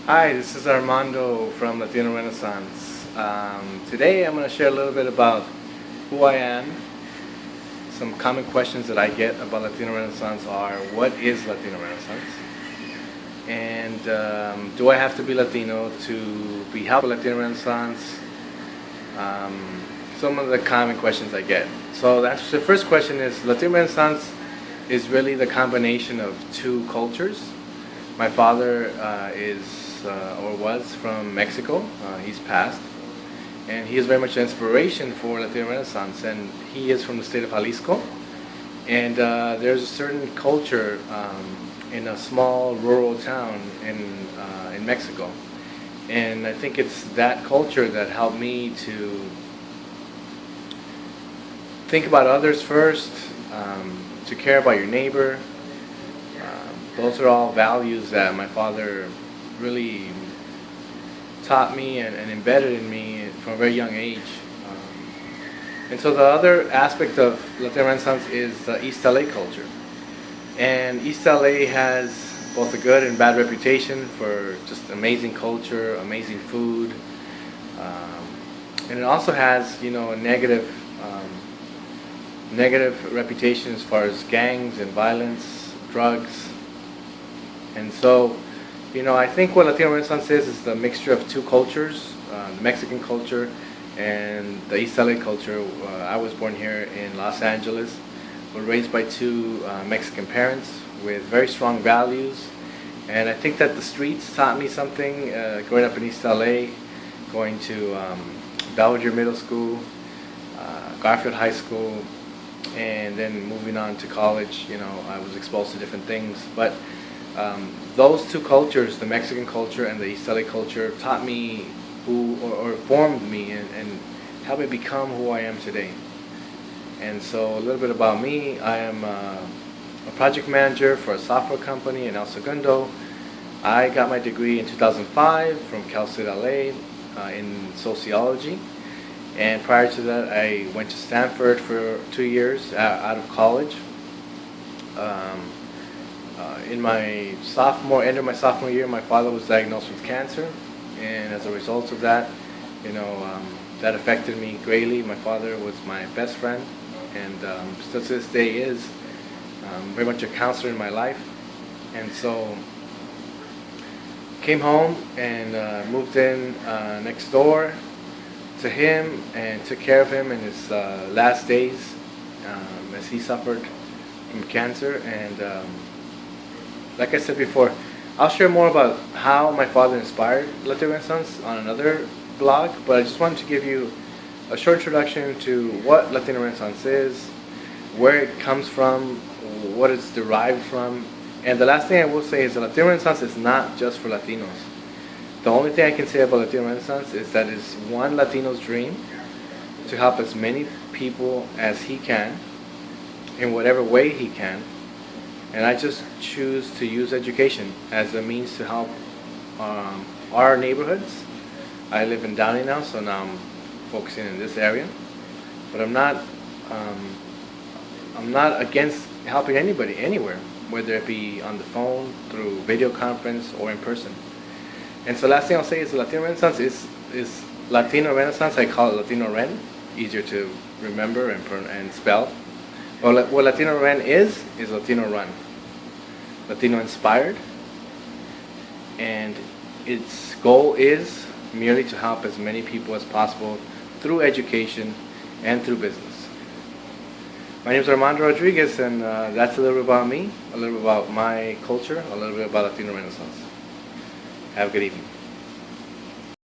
Hi, this is Armando from Latino Renaissance. Today I'm going to share a little bit about who I am. Some common questions that I get about Latino Renaissance are, what is Latino Renaissance? And do I have to be Latino to be helpful Latino Renaissance? Some of the common questions I get. So the answer to the first question is, Latino Renaissance is really the combination of two cultures. My father is or was from Mexico. He's passed, and he is very much an inspiration for Latino Renaissance, and he is from the state of Jalisco, and there's a certain culture in a small rural town in Mexico, and I think it's that culture that helped me to think about others first, to care about your neighbor. Those are all values that my father really taught me and embedded in me from a very young age. And so the other aspect of Latino Renaissance is the East LA culture. And East LA has both a good and bad reputation for just amazing culture, amazing food. And it also has, a negative reputation as far as gangs and violence, drugs. And so, I think what Latino Renaissance is the mixture of two cultures, the Mexican culture and the East LA culture. I was born here in Los Angeles, was raised by two Mexican parents with very strong values. And I think that the streets taught me something, growing up in East LA, going to Belvedere Middle School, Garfield High School, and then moving on to college. I was exposed to different things. But those two cultures, the Mexican culture and the East LA culture, taught me or formed me and helped me become who I am today. And so a little bit about me: I am a project manager for a software company in El Segundo. I got my degree in 2005 from Cal State LA in sociology. And prior to that, I went to Stanford for 2 years out of college. In my end of my sophomore year, my father was diagnosed with cancer, and as a result of that, that affected me greatly. My father was my best friend, and still to this day is very much a counselor in my life. And so, came home and moved in next door to him and took care of him in his last days as he suffered from cancer. And like I said before, I'll share more about how my father inspired Latino Renaissance on another blog, but I just wanted to give you a short introduction to what Latino Renaissance is, where it comes from, what it's derived from. And the last thing I will say is that Latino Renaissance is not just for Latinos. The only thing I can say about Latino Renaissance is that it's one Latino's dream to help as many people as he can, in whatever way he can. And I just choose to use education as a means to help our neighborhoods. I live in Downey now, so now I'm focusing in this area. But I'm not against helping anybody anywhere, whether it be on the phone, through video conference, or in person. And so last thing I'll say is Latino Renaissance is Latino Renaissance. I call it LatinoRen, easier to remember and spell. Well, what LatinoRen is Latino Run, Latino inspired, and its goal is merely to help as many people as possible through education and through business. My name is Armando Rodriguez, and that's a little bit about me, a little bit about my culture, a little bit about Latino Renaissance. Have a good evening.